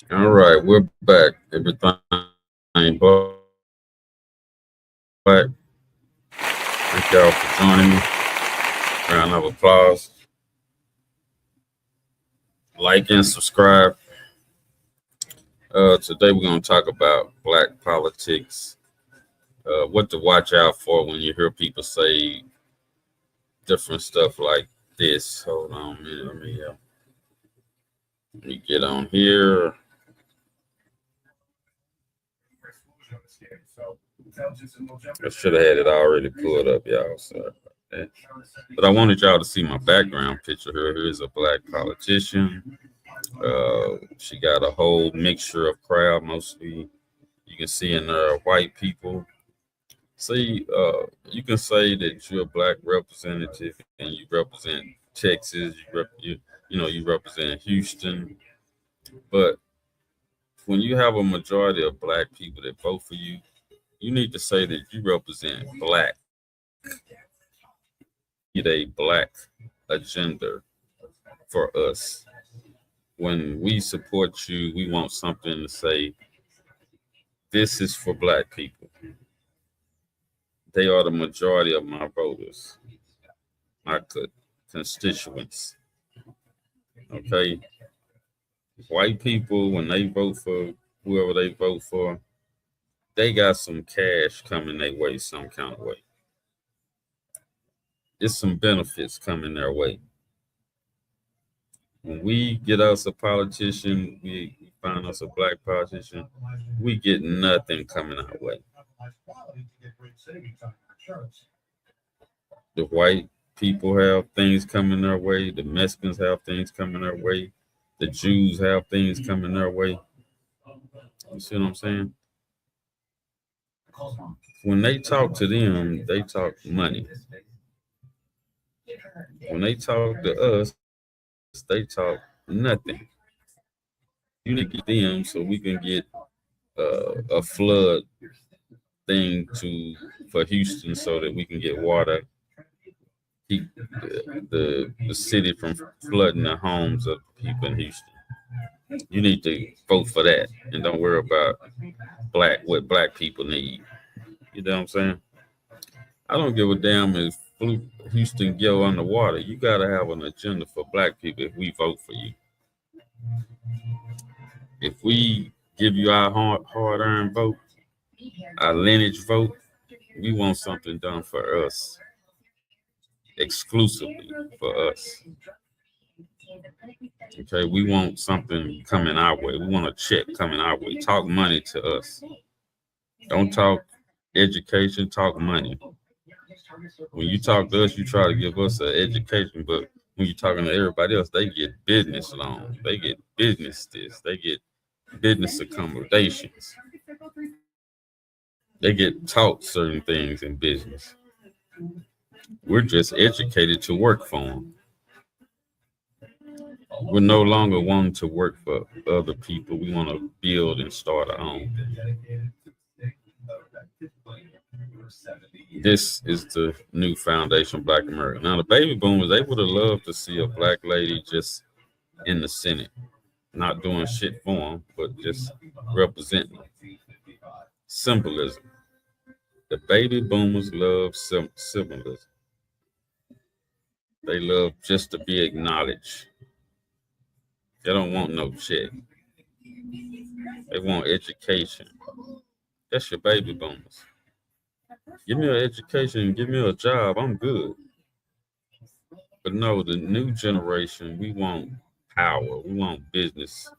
All right, we're back. Everything black. Thank y'all for joining me. Round of applause. Like and subscribe. Today we're going to talk about black politics. What to watch out for when you hear people say different stuff like this. Hold on a minute. Let me get on here. I should have had it already pulled up, y'all. Sorry about that. But I wanted y'all to see my background picture here. Here's a black politician. She got a whole mixture of crowd. Mostly you can see in there white people. See, you can say that you're a black representative and you represent Texas. You represent Houston. But when you have a majority of black people that vote for you, you need to say that you represent black. Need a black agenda for us. When we support you, we want something to say, this is for black people. They are the majority of my voters, my constituents. Okay. White people, when they vote for whoever they vote for, they got some cash coming their way some kind of way. It's some benefits coming their way. When we get us a politician, we find us a black politician, we get nothing coming our way. The white people have things coming their way, the Mexicans have things coming their way, the Jews have things coming their way. You see what I'm saying? When they talk to them, they talk money. When they talk to us, they talk nothing. You need to get them so we can get a flood thing to for Houston so that we can get water, keep the city from flooding the homes of people in Houston. You need to vote for that and don't worry about what black people need. You know what I'm saying? I don't give a damn if Houston go underwater. You gotta have an agenda for black people if we vote for you. If we give you our hard earned vote, our lineage vote, we want something done for us, exclusively for us. Okay, we want something coming our way. We want a check coming our way. Talk money to us. Don't talk education, talk money. When you talk to us, you try to give us an education, but when you're talking to everybody else, they get business loans, they get business this, they get business accommodations, they get taught certain things in business. We're just educated to work for them. We're no longer wanting to work for other people. We want to build and start our own. This is the new foundation, Black America. Now, the baby boomers, they would have loved to see a black lady just in the Senate, not doing shit for them, but just representing them. Symbolism. The baby boomers love symbolism. They love just to be acknowledged. They don't want no check. They want education. That's your baby boomers. Give me an education, give me a job, I'm good. But no, the new generation, we want power. We want business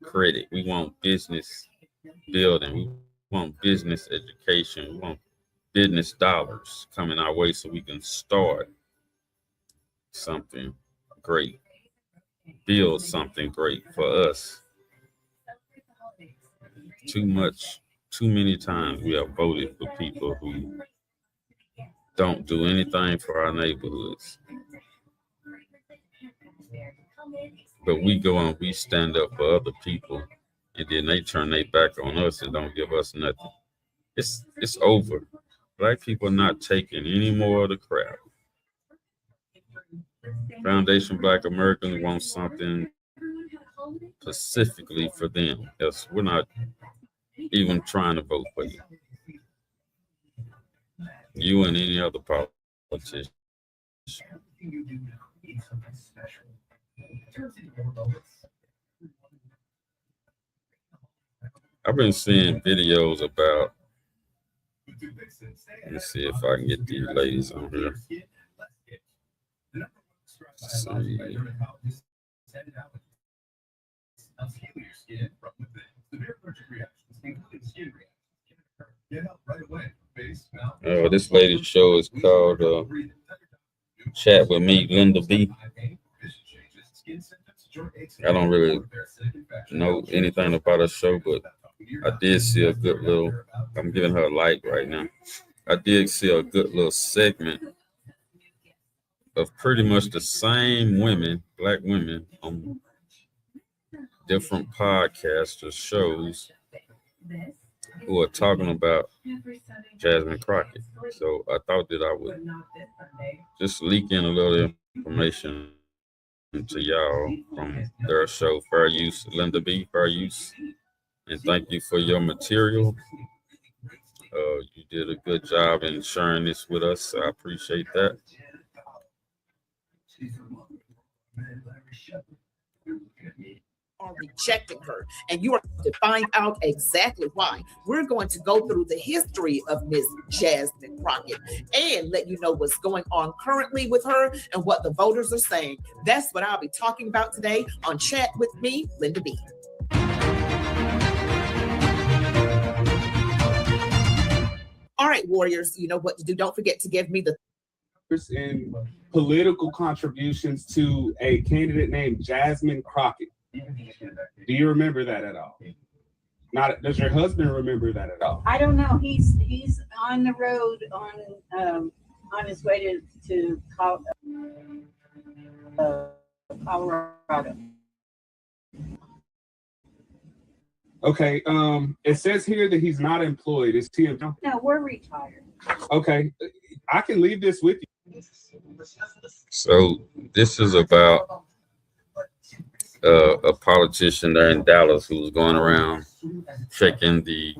credit. We want business building. We want business education. We want business dollars coming our way so we can start something great, build something great for us. Too many times we have voted for people who don't do anything for our neighborhoods. But we go and we stand up for other people, and then they turn their back on us and don't give us nothing. It's over. Black people are not taking any more of the crap. Foundation Black Americans want something specifically for them. Yes, we're not even trying to vote for you. You and any other politician. I've been seeing videos about. Let me see if I can get these ladies on here. Let's see. This lady's show is called Chat with Me, Linda B. I don't really know anything about her show, but I did see a good little. I'm giving her a like right now. I did see a good little segment of pretty much the same women, black women, on different podcasters shows who are talking about Jasmine Crockett. So I thought that I would just leak in a little information to y'all from their show, Fair Use, Linda B, Fair Use. And thank you for your material. You did a good job in sharing this with us. I appreciate that. Are rejecting her, and you are to find out exactly why. We're going to go through the history of Ms. Jasmine Crockett and let you know what's going on currently with her and what the voters are saying. That's what I'll be talking about today on Chat with Me, Linda B. All right, warriors, you know what to do. Don't forget to give me the in political contributions to a candidate named Jasmine Crockett. Do you remember that at all? Not. Does your husband remember that at all? I don't know. He's on the road on his way to Colorado. Okay. It says here that he's not employed. Is he? No, we're retired. Okay. I can leave this with you. So this is about a politician there in Dallas who's going around checking the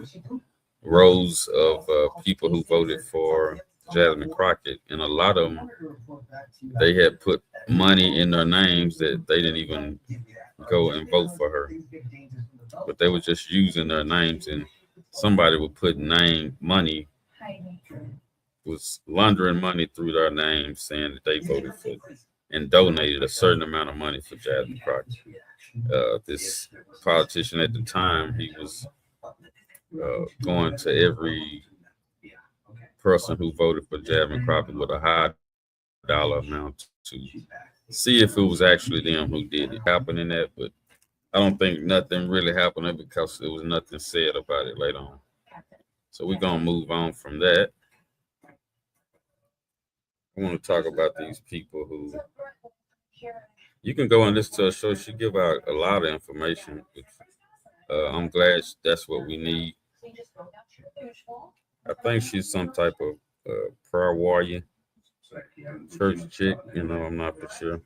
rows of people who voted for Jasmine Crockett, and a lot of them, they had put money in their names that they didn't even go and vote for her, but they were just using their names, and somebody would put money was laundering money through their names, saying that they voted for and donated a certain amount of money for Jasmine Crockett. This politician at the time, he was going to every person who voted for Jasmine Crockett with a high dollar amount to see if it was actually them who did it. Happening that, but I don't think nothing really happened because there was nothing said about it later on. So we're gonna move on from that. I want to talk about these people who you can go and listen to her show. She give out a lot of information. I'm glad that's what we need. I think she's some type of prayer warrior, church chick. You know, I'm not for sure.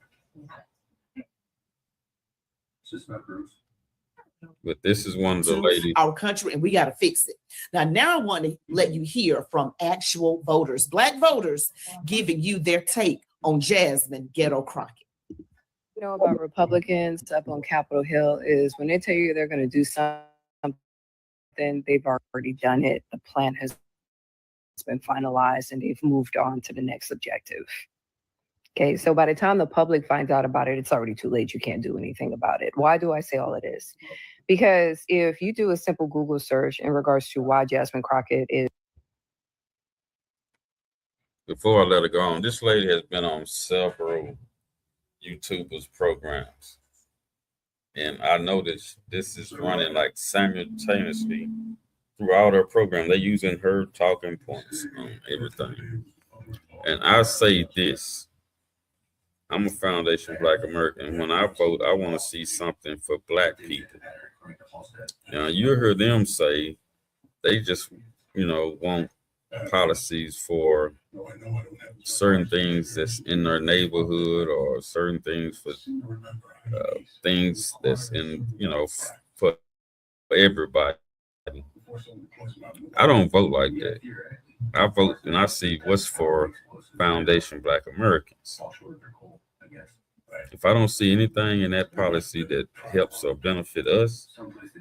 But this is one of the ladies. Our country, and we got to fix it. Now I want to let you hear from actual voters, Black voters, giving you their take on Jasmine Ghetto Crockett. You know about Republicans up on Capitol Hill is when they tell you they're going to do something, they've already done it. The plan has been finalized and they've moved on to the next objective. Okay, so by the time the public finds out about it, it's already too late. You can't do anything about it. Why do I say all of this? Because if you do a simple Google search in regards to why Jasmine Crockett is. Before I let her go on, this lady has been on several YouTubers programs. And I noticed this is running like simultaneously throughout her program. They're using her talking points on everything. And I say this. I'm a Foundation Black American. When I vote, I want to see something for Black people. Now, you hear them say they just, want policies for certain things that's in their neighborhood or certain things for things that's in, for everybody. I don't vote like that. I vote and I see what's for Foundation Black Americans. If I don't see anything in that policy that helps or benefit us,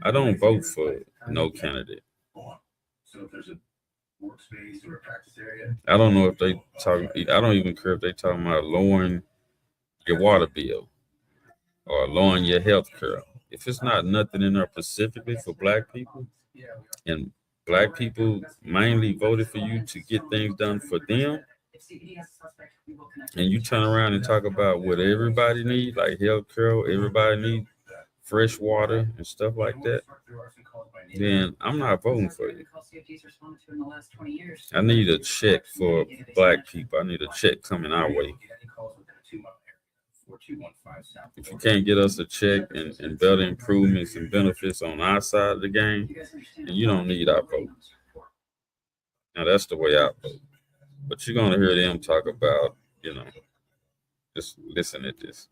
I don't vote for no candidate. I don't know if they talk. I don't even care if they talking about lowering your water bill or lowering your health care. If it's not nothing in there specifically for Black people, and Black people mainly voted for you to get things done for them, and you turn around and talk about what everybody needs, like health care, everybody needs fresh water and stuff like that, then I'm not voting for you. I need a check for Black people. I need a check coming our way. If you can't get us a check and better improvements and benefits on our side of the game, then you don't need our vote. Now that's the way I vote. But you're gonna hear them talk about, just listen to this.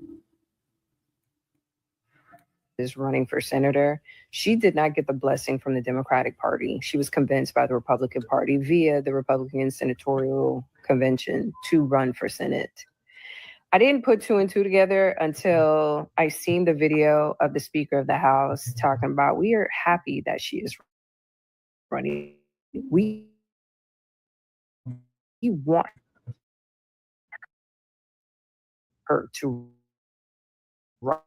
Is running for senator. She did not get the blessing from the Democratic Party. She was convinced by the Republican Party via the Republican Senatorial Convention to run for Senate. I didn't put two and two together until I seen the video of the Speaker of the House talking about, we are happy that she is running. We want her to run.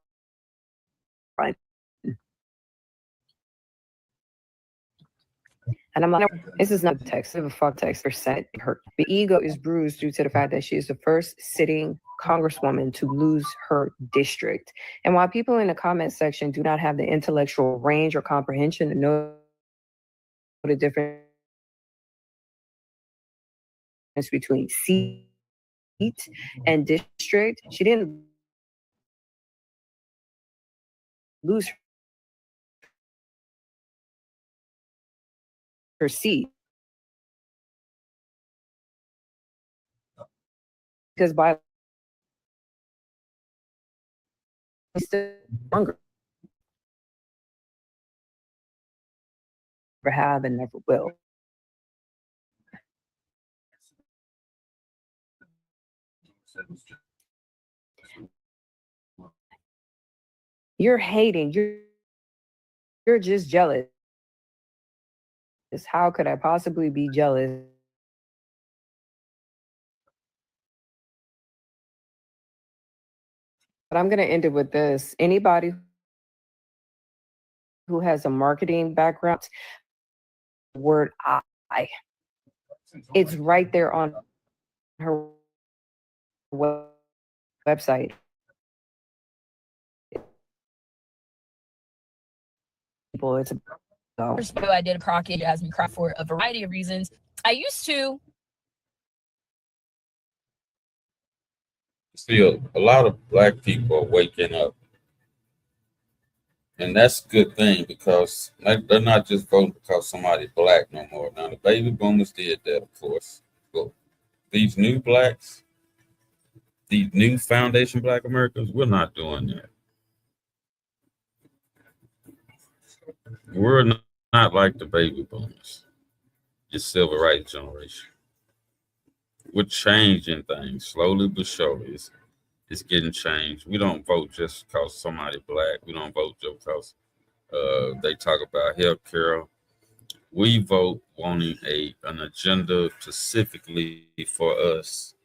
And I'm like, this is not a text, it's a fuck text for Senate. Her the ego is bruised due to the fact that she is the first sitting congresswoman to lose her district. And while people in the comment section do not have the intellectual range or comprehension to know the difference between seat and district, she didn't lose her seat because by still longer never have and never will. You're hating. You're just jealous. How could I possibly be jealous? But I'm going to end it with this. Anybody who has a marketing background, the word I, it's right there on her website. It's First video I did a Crockett Jasmine Crockett for a variety of reasons. I used to See, a lot of Black people are waking up. And that's a good thing because they're not just voting because somebody's Black no more. Now, the baby boomers did that, of course. But these new Blacks, these new Foundation Black Americans, we're not doing that. We're not like the baby boomers, your civil rights generation. We're changing things slowly but surely. It's getting changed. We don't vote just because somebody Black. We don't vote just because they talk about health care. We vote wanting an agenda specifically for us.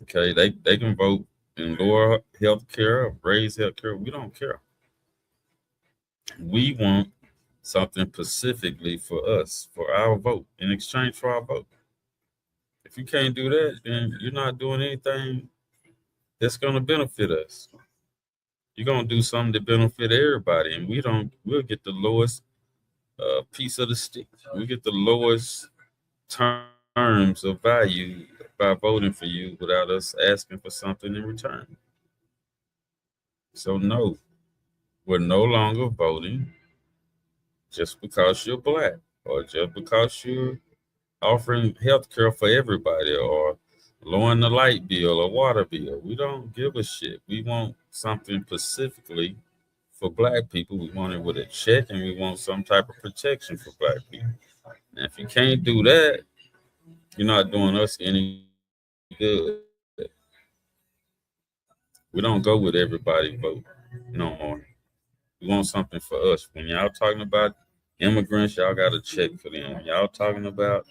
Okay, they can vote and lower health care, raise health care. We don't care. We want something specifically for us, for our vote, in exchange for our vote. If you can't do that, then you're not doing anything that's going to benefit us. You're going to do something to benefit everybody, and we'll get the lowest piece of the stick. We get the lowest terms of value by voting for you without us asking for something in return. So no, we're no longer voting just because you're Black or just because you're offering health care for everybody or lowering the light bill or water bill. We don't give a shit. We want something specifically for black people. We want it with a check and we want some type of protection for black people. And if you can't do that, you're not doing us any good. We don't go with everybody vote no more. We want something for us. When y'all talking about immigrants, y'all got to check for them. When y'all talking about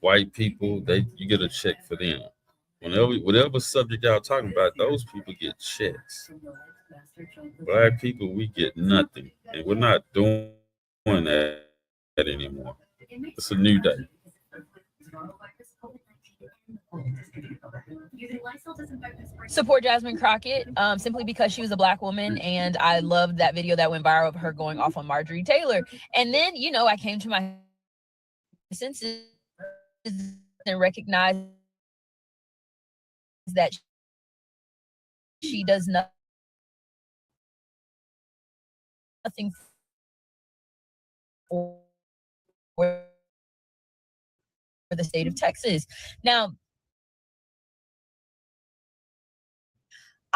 white people, you get a check for them. Whatever subject y'all talking about, those people get checks. Black people, we get nothing, and we're not doing that anymore. It's a new day. Support Jasmine Crockett simply because she was a black woman, and I loved that video that went viral of her going off on Marjorie Taylor. And then, you know, I came to my senses and recognized that she does nothing for the state of Texas. Now,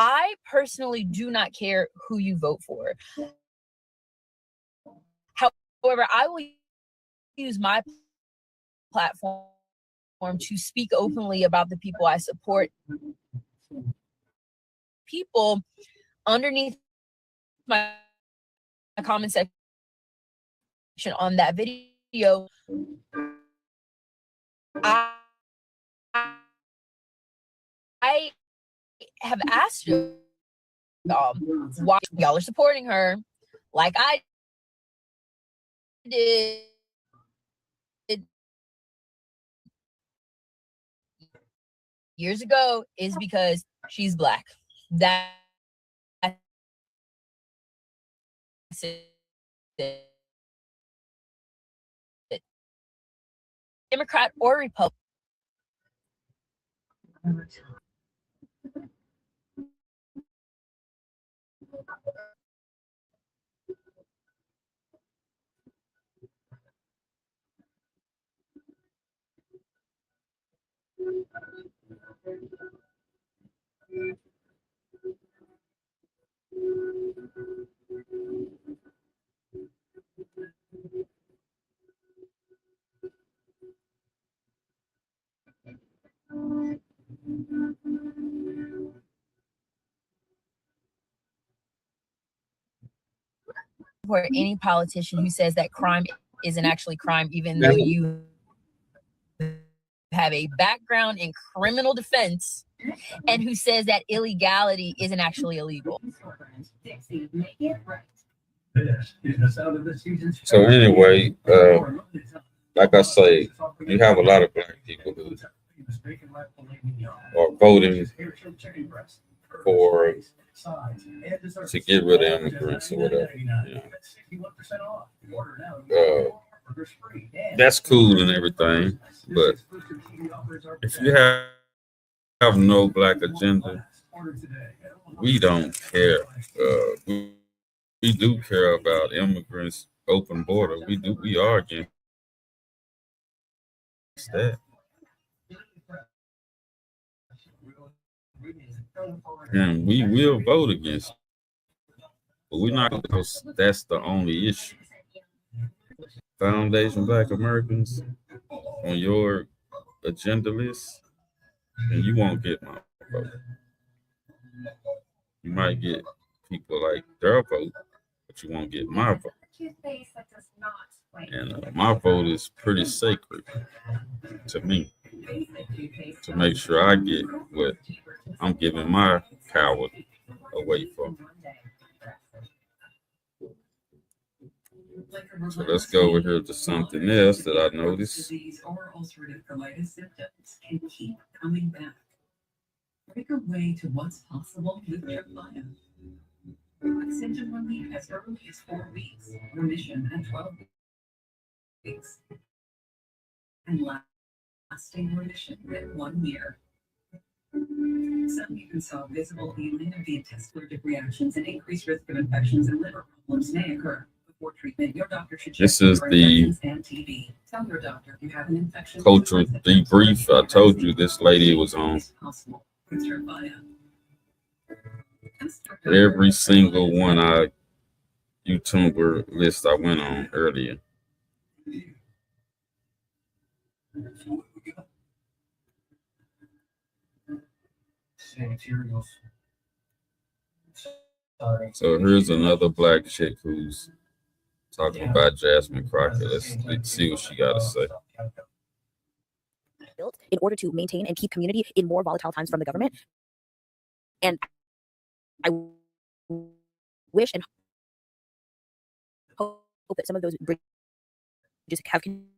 I personally do not care who you vote for. However, I will use my platform to speak openly about the people I support. People underneath my comment section on that video, I have asked you why y'all are supporting her like I did years ago, is because she's black. That's it. Democrat or Republican. For any politician who says that crime isn't actually crime, even though you have a background in criminal defense, and who says that illegality isn't actually illegal. So anyway, like I say, you have a lot of black people who are voting for to get rid of immigrants or whatever. You know. That's cool and everything, but if you have no black agenda, we don't care. We do care about immigrants, open border. We are against that. And we will vote against it. But we're not, because that's the only issue. Foundation Black Americans on your agenda list, and you won't get my vote. You might get people like their vote, but you won't get my vote. And my vote is pretty sacred to me, to make sure I get what I'm giving my power away from. So let's go over here to something else that I noticed. Or ulcerative colitis symptoms can keep coming back. Break away to what's possible with Triplyr. Symptom relief as early as 4 weeks, remission at 12 weeks, and lasting remission at 1 year. Some even saw visible healing of the intestinal reactions and increased risk of infections and liver problems may occur before treatment, your doctor should check This is for the infections and TB. Tell your doctor you have an infection. cultural debrief. I told you this lady was on Possible. With Tremfya. every single one I YouTuber list I went on earlier. So here's another black chick who's talking about Jasmine Crockett. Let's see what she got to say. Built in order to maintain and keep community in more volatile times from the government. And I wish and hope that some of those bridges have continued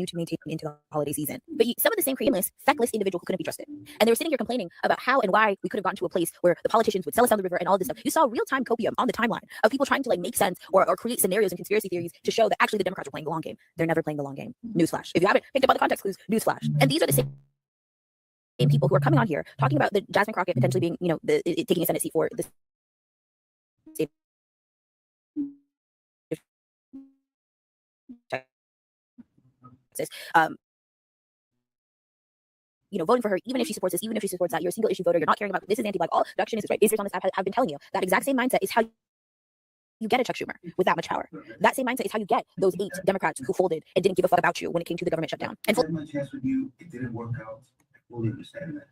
to maintain into the holiday season. But some of the same creatingless, feckless individuals couldn't be trusted. And they were sitting here complaining about how and why we could have gotten to a place where the politicians would sell us down the river and all this stuff. You saw real-time copium on the timeline of people trying to like make sense or create scenarios and conspiracy theories to show that actually the Democrats are playing the long game. They're never playing the long game. Newsflash. If you haven't picked up on the context clues, newsflash. And these are the same people who are coming on here talking about the Jasmine Crockett potentially being, you know, taking a Senate seat for this state. You know, voting for her, even if she supports this, even if she supports that, you're a single issue voter. You're not caring about this is anti-black. All reduction is right. Israel on this have been telling you that exact same mindset is how you get a Chuck Schumer with that much power. That same mindset is how you get those 8 Democrats who folded and didn't give a fuck about you when it came to the government shutdown. And my chance with you, it didn't work out. I fully understand that.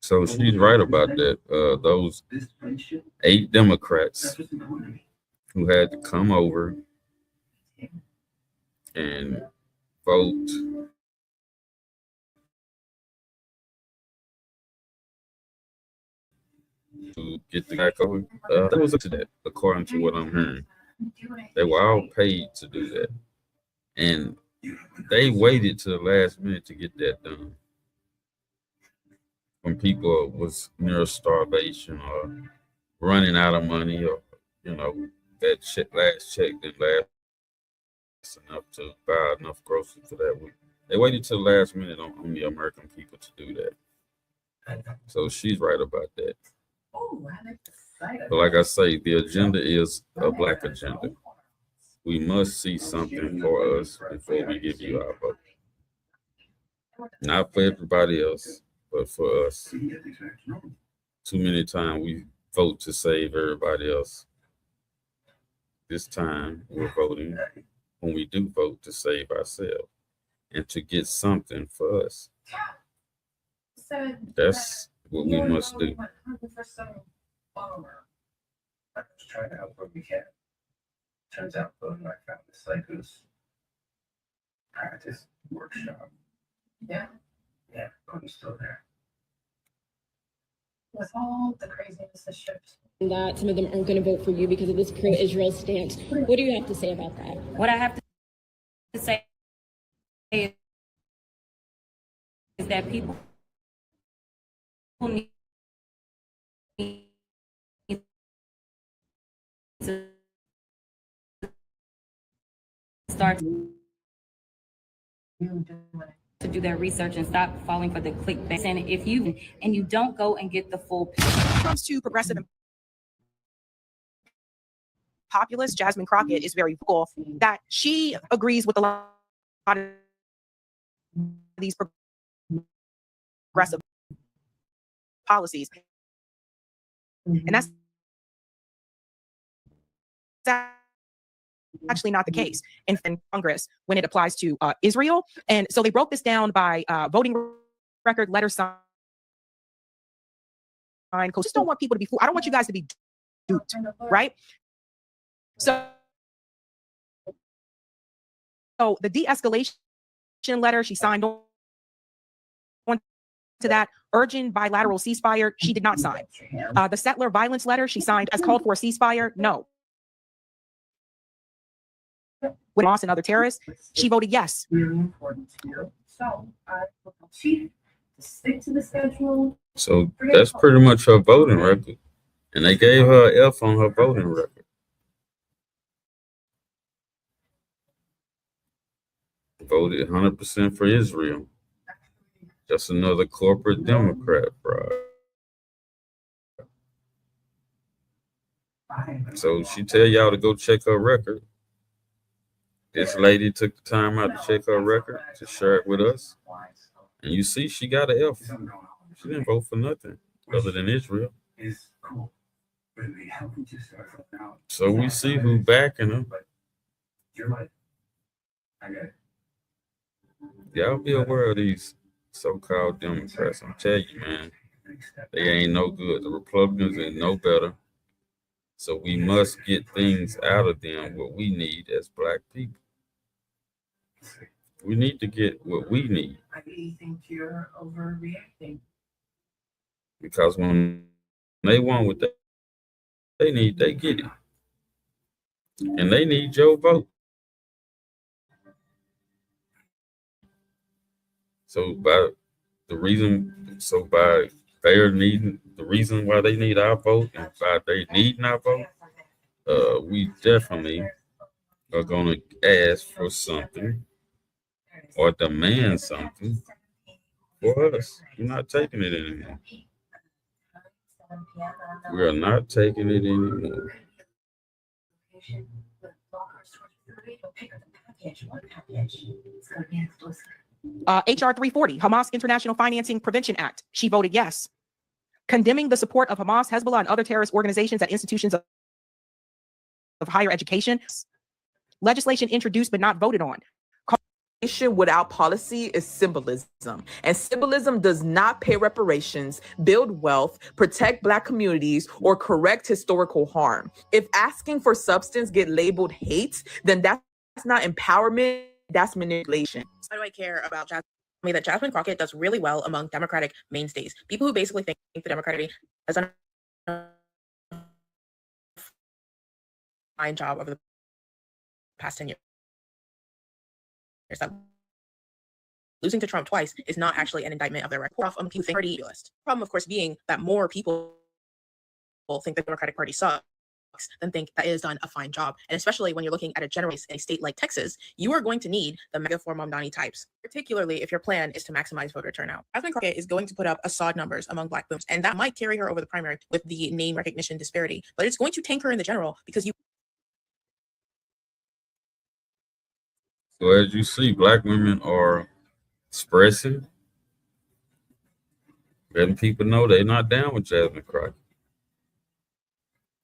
So she's right about that. Those This friendship, 8 Democrats that's what's important to me. who had to come over and vote to get the back over. That was up to that, according to what I'm hearing. They were all paid to do that. And they waited to the last minute to get that done. When people was near starvation or running out of money, or you know, that last check didn't last enough to buy enough groceries for that week. They waited till the last minute on the American people to do that. So she's right about that. But like I say, the agenda is a black agenda. We must see something for us before we give you our vote. Not for everybody else, but for us. Too many times we vote to save everybody else. This time we're voting when we do vote to save ourselves and to get something for us. That's what we must do. I was trying to help where we can. Turns out voting like found this like it was practice workshop. Yeah. Yeah, but I'm still there. With all the craziness that ships. That some of them aren't going to vote for you because of this pro-Israel stance. What do you have to say about that? What I have to say is that people need to start to do their research and stop falling for the clickbait. And if you don't go and get the full picture. When it comes to progressive and populist, Jasmine Crockett is very vocal that she agrees with a lot of these progressive policies. And that's actually not the case in Congress when it applies to Israel. And so they broke this down by voting record, letter sign. I just don't want people to be fooled. I don't want you guys to be duped, right? So the de-escalation letter she signed on to that, urging bilateral ceasefire, she did not sign. The settler violence letter she signed as called for a ceasefire, no. With Hamas and other terrorists, she voted yes. Really important to you. So I will chief to stick to the schedule. So that's pretty much her voting record. And they gave her an F on her voting record. Voted 100% for Israel. Just another corporate Democrat fraud. So she tell y'all to go check her record. This lady took the time out to check her record to share it with us. And you see, she got an F. She didn't vote for nothing other than Israel. So we see who backing her. Y'all be aware of these so-called Democrats. I'm telling you, man, they ain't no good. The Republicans ain't no better. So we must get things out of them what we need as black people. We need to get what we need. I really think you're overreacting. Because when they want what they need, they get it. And they need your vote. So by their needing, the reason why they need our vote and by they needing our vote, we definitely are going to ask for something or demand something for us. We're not taking it anymore. We are not taking it anymore. HR 340, Hamas International Financing Prevention Act. She voted yes. Condemning the support of Hamas, Hezbollah, and other terrorist organizations at institutions of higher education. Legislation introduced but not voted on. Without policy is symbolism, and symbolism does not pay reparations, build wealth, protect Black communities, or correct historical harm. If asking for substance get labeled hate, then that's not empowerment, that's manipulation. Why do I care about Jasmine? Me that Jasmine Crockett does really well among Democratic mainstays. People who basically think the Democratic Party has done a fine job over the past 10 years. That losing to Trump twice is not actually an indictment of their record. Problem, of course, being that more people think the Democratic Party sucks than think that it has done a fine job. And especially when you're looking at a general in a state like Texas, you are going to need the mega for Mamdani types, particularly if your plan is to maximize voter turnout. Jasmine Crockett is going to put up Assad numbers among Black boomers, and that might carry her over the primary with the name recognition disparity, but it's going to tank her in the general because you. So as you see, Black women are expressing, letting people know they're not down with Jasmine Crockett.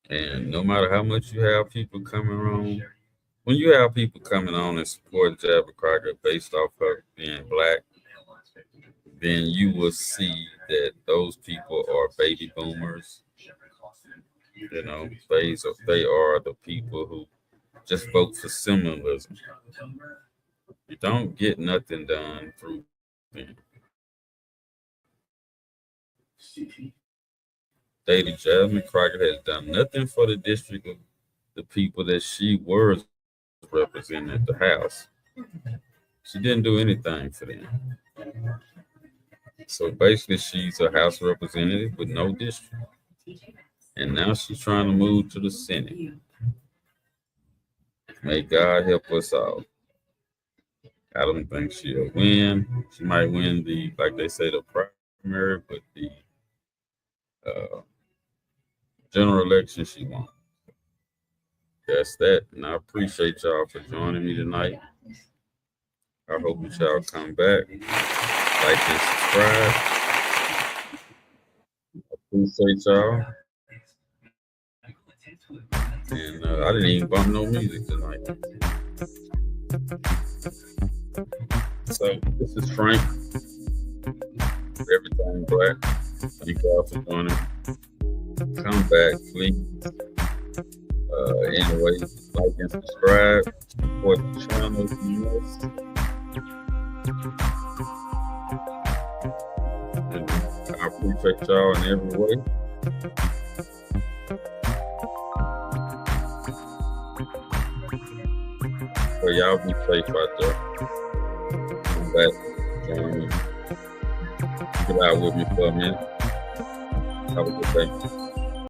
And no matter how much you have people coming on, when you have people coming on and support Jasmine Crockett based off her being Black, then you will see that those people are baby boomers. You know, they are the people who just vote for symbolism. You don't get nothing done through them. Lady Jasmine Crockett has done nothing for the district of the people that she was representing at the House. She didn't do anything for them. So basically, she's a House representative with no district. And now she's trying to move to the Senate. May God help us all. I don't think she'll win. She might win the, like they say, the primary, but the general election she won. That's that. And I appreciate y'all for joining me tonight. I hope that y'all come back, like and subscribe. I appreciate y'all. And I didn't even bump no music tonight. So this is Frank, Everything Black. Thank y'all for joining. Come back, please. Anyway, like and subscribe. Support the channel if you must. And I appreciate y'all in every way. So y'all be safe out there. Come back, join me. Get out with me for a minute. Have a good day.